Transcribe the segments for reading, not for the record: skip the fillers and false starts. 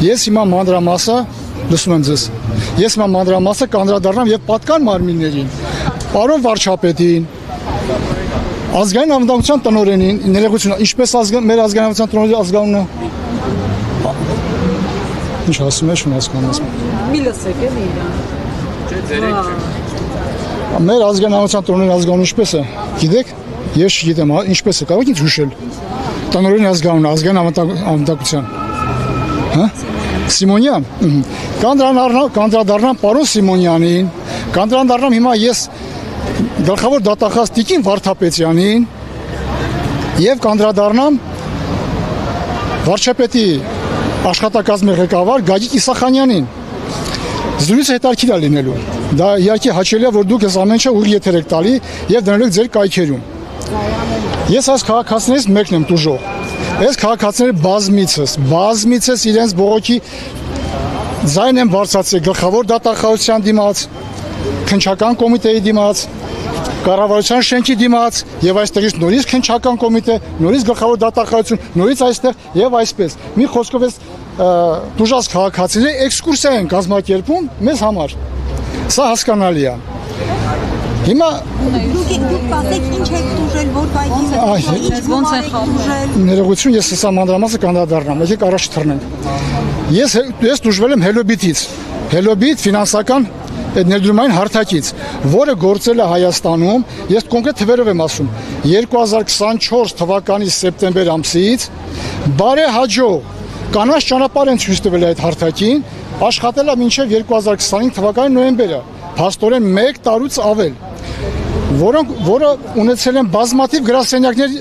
Ես հիմա մանրամասը լսում եմ ձեզ։ Ես հիմա մանրամասը կանդրադառնամ եւ պատկան մարմիններին, պարոն վարչապետին, ազգային անվտանգության տնօրենին, ներողություն, ինչպես մեր ազգային անվտանգության տնօրենի ազգանունը։ Ինչ ասում ես, շուն հասկանում։ Մի լսեք էլի իրան։ Չէ, ձերեք։ Մեր ազգային անվտանգության տնօրենի ազգանունը ինչպես է։ Գիտեք։ Ես չգիտեմ, ինչպես է, կարող եք ինձ հուշել։ Տնօրենի ազգանունը, ազգային անվտանգության։ Հա? Սիմոնյան։ Կանդրադառնամ պարոն Սիմոնյանին, կանդրադառնամ հիմա ես գլխավոր դատախազ Տիկին Վարդապետյանին եւ կանդրադառնամ վարչապետի աշխատակազմի ղեկավար Գագիկ Իսախանյանին։ Զրույցը հետաքրքիր է լինելու։ Դա իհարկե հաճելի է, որ դուք այս ամեն ինչը ուղիղ եթեր եք տալի եւ դնելու եք ձեր կայքերում։ Ես այս քաղաքացիներից մեկն եմ տուժող։ Այս քաղաքացիները բազմիցս իրենց բողոքի ձայն են բարձրացրել գլխավոր դատախազության դիմաց, քննչական կոմիտեի դիմաց, կառավարության շենքի դիմաց եւ այստեղից նորից քննչական կոմիտե, նորից գլխավոր դատախազություն, նորից այստեղ եւ այսպես։ Մի խոսքով էս տուժած քաղաքացիները էքսկուրսիա են կազմակերպում մեզ համար։ Սա հասկանալի է։ Հիմա դուք պատեք ինչ եք տուժել, որ բայկի ոնց են խաղում։ Ներողություն, ես սա մանրամասը կանդրադառնամ, եկեք առաջ թռնենք։ Ես տուժվել եմ Հելոբիտից։ Հելոբիտ ֆինանսական ներդրումային հարթակից, որը գործել է Հայաստանում, ես կոնկրետ թվերով եմ ասում, 2024 թվականի սեպտեմբեր ամսից բարեհաջող կանաչ ճանապարհ են ցույց տվել այդ հարթակին, աշխատել է մինչև 2025 թվականի նոյեմբերը, փաստորեն 1 տարուց ավել, որը ունեցել են բազմաթիվ գրասենյակներ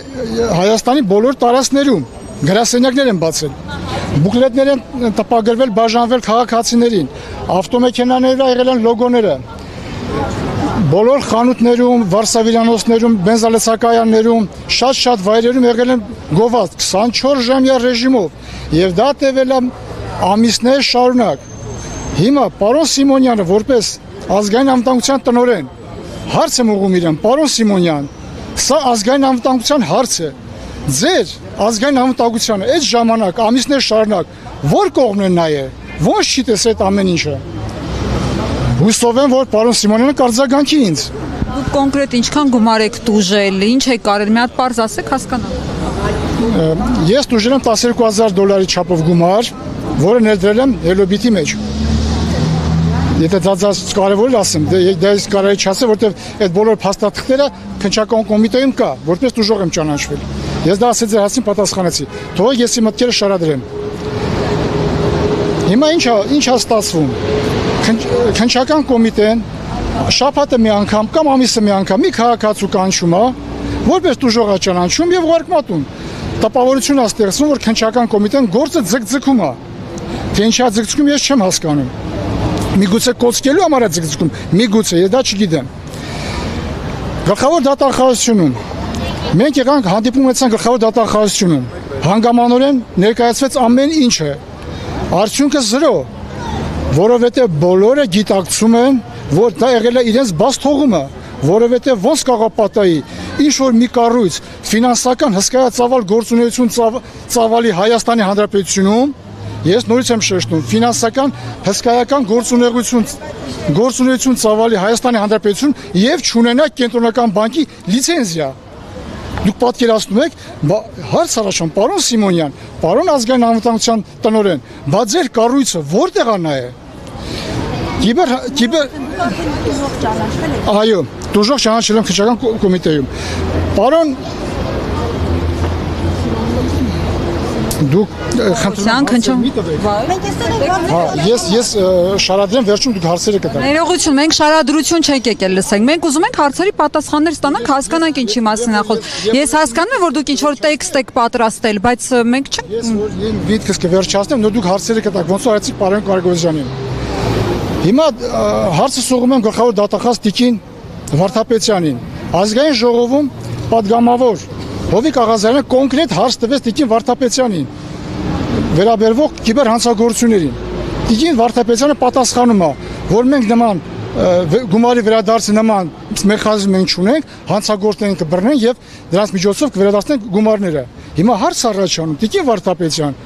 Հայաստանի բոլոր տարածքներում, գրասենյակներ են բացել, բուկլետներ են տպագրվել, բաժանվել քաղաքացիներին, ավտոմեքենաները եղել են լոգոները, բոլոր խանութներում, վարսավիրանոցներում, բենզալեցակայաններում, շատ վայրերում եղել են գոված 24 ժամյա ռեժիմով եւ դա տևել է ամիսներ շարունակ։ Հիմա պարոն Սիմոնյանը որպես ազգային անվտանգության տնօրեն հարց եմ ուղղում իրեն, պարոն Սիմոնյան, սա ազգային անվտանգության հարց է։ Ձեր ազգային անվտանգությանը այդ ժամանակ ամիսներ շարունակ որ կողմն է նայել, ոնց չի տեսել այդ ամեն ինչը։ Հուսով եմ, որ պարոն Սիմոնյանը կարձագանքի ինձ։ Դուք կոնկրետ ինչքան գումար եք տուժել, ինչ եք կարել, մի հատ պարզ ասեք, հասկանամ։ Ես տուժել եմ $12,000 չափով գումար, որը ներդրել եմ Հելոբիտի մեջ։ Եթե դա կարևոր է ասեմ, դա իսկ կարելի չասել, որովհետև այդ բոլոր փաստաթղթերը քննչական կոմիտեում կա, որպես տուժող եմ ճանաչվել։ Ես դա ասել ձեր հարցին պատասխանեցի։ Թող ես իմ մտքերը շարադրեմ։ Հիմա ինչ է ստացվում։ Քննչական կոմիտեն շաբաթը մի անգամ կամ ամիսը մի անգամ մի քաղաքացու կանչում է, որպես տուժող է ճանաչում եւ ուղարկում։ Տպավորություն է ստեղծվում, որ քննչական կոմիտեն գործը ձգձգում է։ Թե ինչա ձգձգում, ես չեմ հասկանում։ Միգուցե կոծկելու համար է ձգձգում, միգուցե, ես դա չգիտեմ։ Գլխավոր դատախազությունում մենք եղանք հանդիպում ունեցանք գլխավոր դատախազությունում։ Հանգամանորեն ներկայացվեց ամեն ինչը։ Արդյունքը 0, որովհետև բոլորը գիտակցում են, որ դա եղել է իրենց բաց թողումը, որովհետև ոնց կարող պատահի, ինչ որ մի կառույց ֆինանսական հսկայածավալ գործունեություն ծավալի Հայաստանի Հանրապետությունում, ես նորից եմ շեշտում, ֆինանսական հսկայական գործունեություն ծավալի Հայաստանի Հանրապետություն եւ չունենա կենտրոնական բանկի լիցենզիա։ Դուք պատկերացնում եք, հարց առաջան, պարոն Սիմոնյան, պարոն ազգային անվտանգության տնօրեն, բա ձեր կառույցը որտեղ է նայե։ Այո, տուժող ճանաչել եմ քննչական կոմիտեում։ Պարոն դուք խնդրում ես շարադրեմ վերջում դուք հարցերը կտաք։ Ներողություն, մենք շարադրություն չենք եկել լսենք։ Մենք ուզում ենք հարցերի պատասխաններ ստանանք, հասկանանք ինչի մասին է խոսքը։ Ես հասկանում եմ, որ դուք ինչ որ տեքստ եք պատրաստել, բայց մենք չենք։ Ես որ միտքս կվերջացնեմ, նո դուք հարցերը կտաք, ոնց որ արեցիք պարոն Կարագոզյանին։ Հիմա հարցը սողում եմ գլխավոր դատախազ Տիկին Վարդապետյանին։ Ազգային ժողովում պատգամավոր Հովիկ Աղազարյանը կոնկրետ հարց տվեց Տիկին Վարդապետյանին վերաբերվող կիբերհանցագործություններին։ Տիկին Վարդապետյանը պատասխանում է, որ մենք նման գումարի վերադարձի նման մեխանիզմ մենք չունենք, հանցագործներին կբռնեն եւ դրանց միջոցով կվերադարձնեն գումարները։ Հիմա հարց առաջանում Տիկին Վարդապետյան,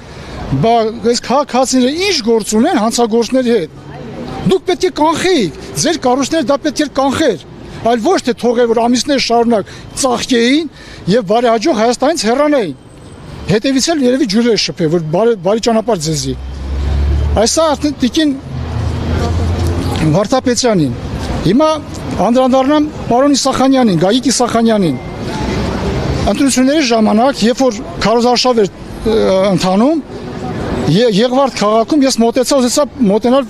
Բա այս քաղաքացիները ինչ գործ ունեն հանցագործների հետ։ Դուք պետք է կանխեիք, ձեր կառույցները դա պետք է կանխեր, այլ ոչ թե թողեր, որ ամիսներ շարունակ ծաղկեին եւ բարեհաջող Հայաստանից հեռանային։ Հետևից էլ երևի ջուրեր շփե, որ բարի ճանապարհ ձեզի։ Այսա արդեն տիկին Վարդապետյանին։ Հիմա անդրադառնամ պարոն Իսախանյանին, Գագիկ Իսախանյանին։ Ընտրությունների ժամանակ, երբ որ քարոզարշավ էր ընթանում, Եղվարդ քաղաքում ես մոտեցա մոտենալ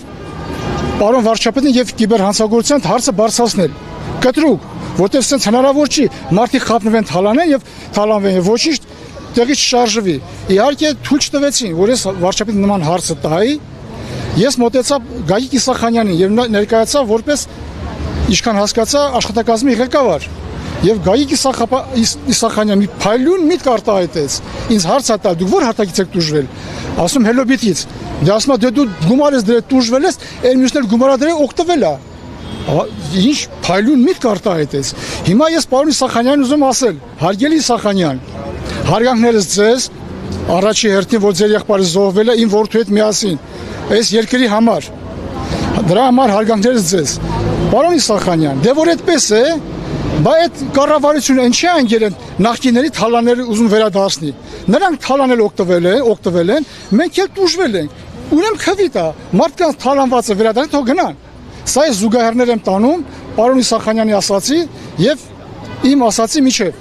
պարոն վարչապետին եւ կիբերհանցագործության հարցը բարձրացնել։ Կտրուկ, որտեղ sense հնարավոր չի մարդիկ խափնվեն թալանեն եւ թալանվեն եւ ոչինչ տեղից չշարժվի։ Իհարկե թույլ չտվեցին, որ ես վարչապետի նման հարցը տայի։ Ես մոտեցա Գագիկ Իսախանյանին եւ ներկայացա որպես ինչքան հասկացա աշխատակազմի ղեկավար։ Եվ Գագիկ Իսախանյանը մի փայլուն միտք արտահայտեց։ Ինձ հարց է տալ, դուք ո՞ր հարտակից եք տուժվել։ Ասում հելոբիտից։ Դե ասում դե դու գումարես դրե տուժվել ես, այն մյուսներ գումարա դրե օգտվել է։ Ինչ փայլուն միտք արտահայտեց։ Հիմա ես պարոն Իսախանյանին ուզում ասել, հարգելի Իսախանյան, հարգանքներս ձեզ, առաջի հերթին, որ ձեր եղբայրը զոհվել է իմ որդու հետ միասին, այս երկրի համար։ Դրա համար հարգանքներս ձեզ։ Պարոն Իսախանյան, դե որ այդպես է, բա այդ կառավարությունը ինչի անգել են նախկինների թալաները ուզում վերադարձնի։ Նրանք թալանել օգտվել են, մենք էլ տուժվել ենք։ Ուրեմն քվիտ է, մարդկանց թալանվածը վերադարձ թող գնան։ Սա է զուգահեռներ եմ տանում պարոն Իսախանյանի ասացի եւ իմ ասացի միջև։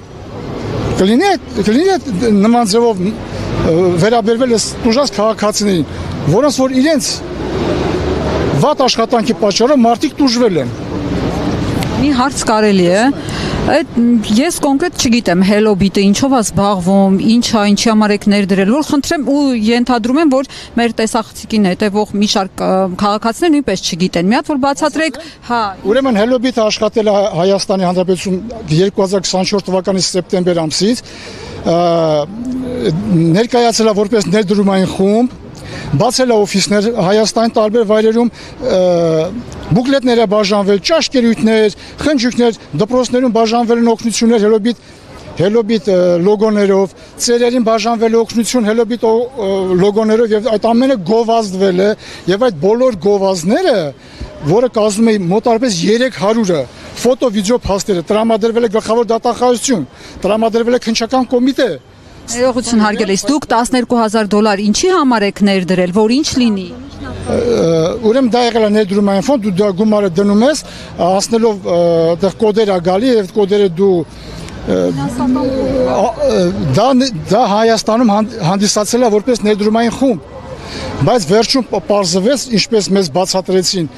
Կլինի նման ձևով վերաբերվել է տուժած քաղաքացիներին, որոնց որ իրենց վատ աշխատանքի պատճառով մարդիկ տուժվել են։ Մի հարց կարելի է, ես կոնկրետ չգիտեմ հելոբիտը ինչով է զբաղվում, ինչի համար եք ներդրել, որ խնդրեմ ու ենթադրում եմ, որ մեր տեսախցիկին հետևող մի շարք քաղաքացիներ նույնպես չգիտեն։ Մի հատ որ բացատրեք, հա։ Ուրեմն հելոբիտը աշխատել է Հայաստանի Հանրապետություն 2024 թվականի սեպտեմբեր ամսից, ներկայացել է որպես ներդրումային խումբ, բացել է օֆիսներ Հայաստանի տարբեր վայրերում, բուկլետներ է բաժանվել, ճաշկերույթներ, խնջույքներ, դպրոցներում բաժանվել են օգնություններ հելոբիտ լոգոներով, ծերերին բաժանվել է օգնություն հելոբիտ լոգոներով եւ այդ ամենը գովազդվել է եւ այդ բոլոր գովազդները, որը կազմում է մոտարպես 300-ը ֆոտո-վիդեո փաստերը, տրամադրվել է գլխավոր դատախազություն, տրամադրվել է քննչական կոմիտե։ Ներողություն հարգելիս, դուք $12,000 ինչի համար եք ներդրել, որ ինչ լինի։ Ուրեմն դա եղել է ներդրումային ֆոնդ, դու դա գումարը դնում ես, հասնելով այդտեղ կոդեր է գալի եւ կոդերը դու դա Հայաստանում հանդիսացել է որպես ներդրումային խումբ, բայց վերջում պարզվեց, ինչպես մեզ բացատրեցին,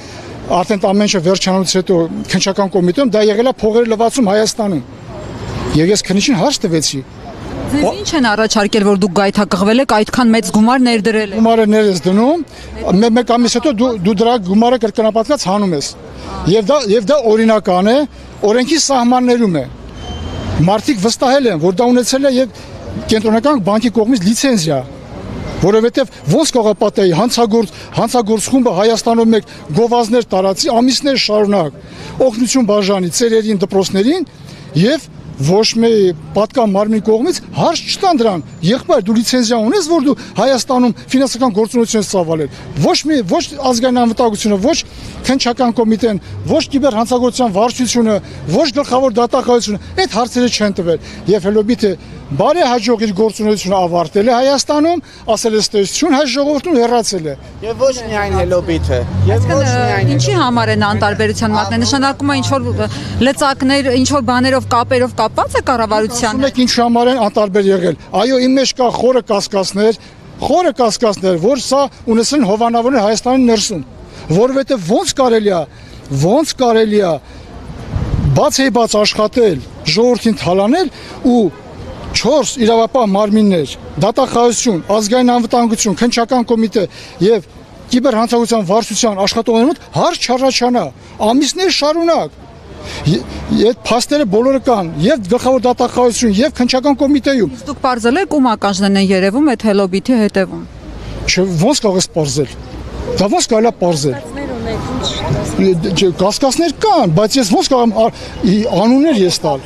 արդեն ամեն ինչը վերջանալուց հետո քննչական կոմիտեում դա եղել է փողերի լվացում Հայաստանում։ Եվ ես քննիչին հարց տվեցի։ Ձեզ ինչ են առաջարկել, որ դուք գայթակղվել եք, այդքան մեծ գումար ներդրել եք։ Գումարը ներես դնում, մեկ ամիս հետո դու դրա գումարը կրկնապատկած հանում ես։ Եվ դա օրինական է, օրենքի սահմաններում է։ Մարդիկ վստահել են, որ դա ունեցել է եւ կենտրոնական բանկի կողմից լիցենզիա, որովհետեւ ոնց կարող պատեի հանցագործ խումբը Հայաստանում մեկ գովազներ տարածի, ամիսներ շարունակ, օգնություն բաժանի ծերերին, դպրոցներին եւ ոչ մի պատկան մարմնի կողմից հարց չտան դրան։ Եղբայր դու լիցենզիա ունես, որ դու Հայաստանում ֆինանսական գործունեություն ես ծավալել։ Ոչ ազգային անվտանգությունը, ոչ քննչական կոմիտեն, ոչ կիբերհանցագործության վարչությունը, ոչ գլխավոր դատախազությունը այդ հարցերը չեն տվել։ Եվ հելոբիտը բարեհաջող իր գործունեությունը ավարտել է Հայաստանում, ասել է ստեղծություն հայ ժողովրդուն հեռացել է։ Եվ ոչ միայն հելոբիտը, եւ ոչ միայն ինչի համար են անտարբերության մատնել, նշանակում է ինչ որ լծակներ, ինչ որ բաներով կապերով կապված է կառավարության։ Մենք ինչ համար են անտարբեր եղել։ Այո, իմ մեջ կա խորը կասկածներ, որ սա ունեցել են հովանավորներ Հայաստանի ներսում, որովհետեւ ոնց կարելի է բաց աշխատել, ժողովրդին թալանել ու 4 իրավապահ մարմիններ, դատախազություն, ազգային անվտանգություն, քննչական կոմիտե եւ կիբերհանցագործության վարչության աշխատողների մոտ հարց չառաջանա, ամիսներ շարունակ։ Այդ փաստերը բոլորը կան, եւ գլխավոր դատախազություն, եւ քննչական կոմիտեում։ Դուք բարձել եք ում ականջներն են երևում այդ հելոբիթի հետևում։ Ոնց կարող ես բարձել։ Դա ոնց կարելի է բարձել։ Կասկածներ կան, բայց ես ոնց կարող եմ անուններ ես տալ։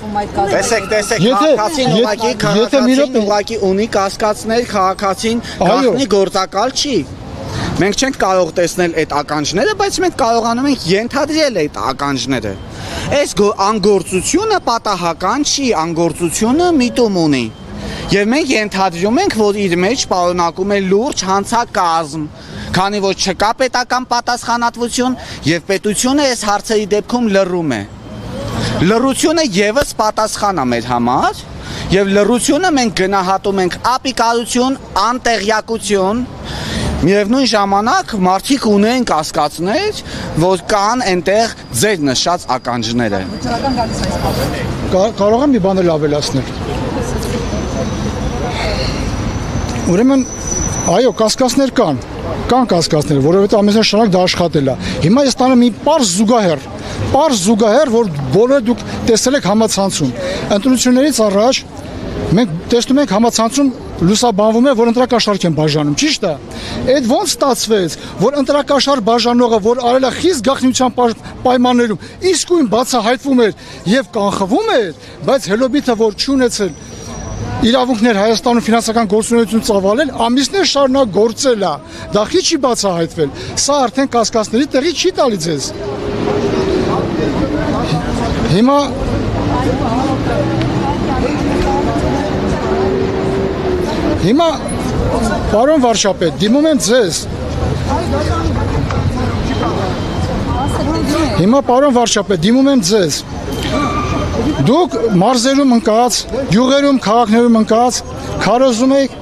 Տեսեք, Եթե- քաղաքացին ուղղակի եթե մի րոպե- ուղղակի ունի կասկածներ, քաղաքացին Այո։ գաղտնի գործակալ չի։ Մենք չենք կարող տեսնել այդ ականջները, բայց մենք կարողանում ենք ենթադրել այդ ականջները։ Այս անգործությունը պատահական չի, անգործությունը միտում ունի։ Եվ մենք ենթադրում ենք, որ իր մեջ պարունակում է լուրջ հանցակազմ, քանի որ չկա պետական պատասխանատվություն եւ պետությունը այս հարցերի դեպքում լռում է։ Լռությունը եւս պատասխան է մեր համար եւ լռությունը մենք գնահատում ենք ապիկարություն, անտեղյակություն։ Միևնույն ժամանակ մարդիկ ունեն կասկածներ, որ կան այնտեղ ձեր նշած ականջները։ Կարող եմ մի բան էլ ավելացնել։ Ուրեմն, այո, կասկածներ կան կասկածներ, որովհետեւ ամենաշնորհ շարունակ դա աշխատել է։ Հիմա ես տանեմ մի պարզ զուգահեռ, որ բոլորը դուք տեսել եք համացանցում։ Ընտրություններից առաջ մենք տեսնում ենք համացանցում լուսաբանվում է, որ ընտրակաշարք են բաժանում, ճիշտ է։ Այդ ոնց ստացվեց, որ ընտրակաշար բաժանողը, որ արել է խիստ գաղտնիության պայմաններում, իսկույն բացահայտվում էր եւ կանխվում էր, բայց Հելոբիթը, որ չունեցել իրավունքներ Հայաստանում ֆինանսական գործունեություն ծավալել, ամիսներ շարունակ գործել է, դա քիչ չի բացահայտվել։ Սա արդեն կասկածների տեղի չի տալի ձեզ։ Հիմա պարոն վարչապետ, դիմում եմ ձեզ։ Հիմա պարոն վարչապետ, դիմում եմ ձեզ։ Դուք մարզերում ընկած, գյուղերում, քաղաքներում ընկած, քարոզում եք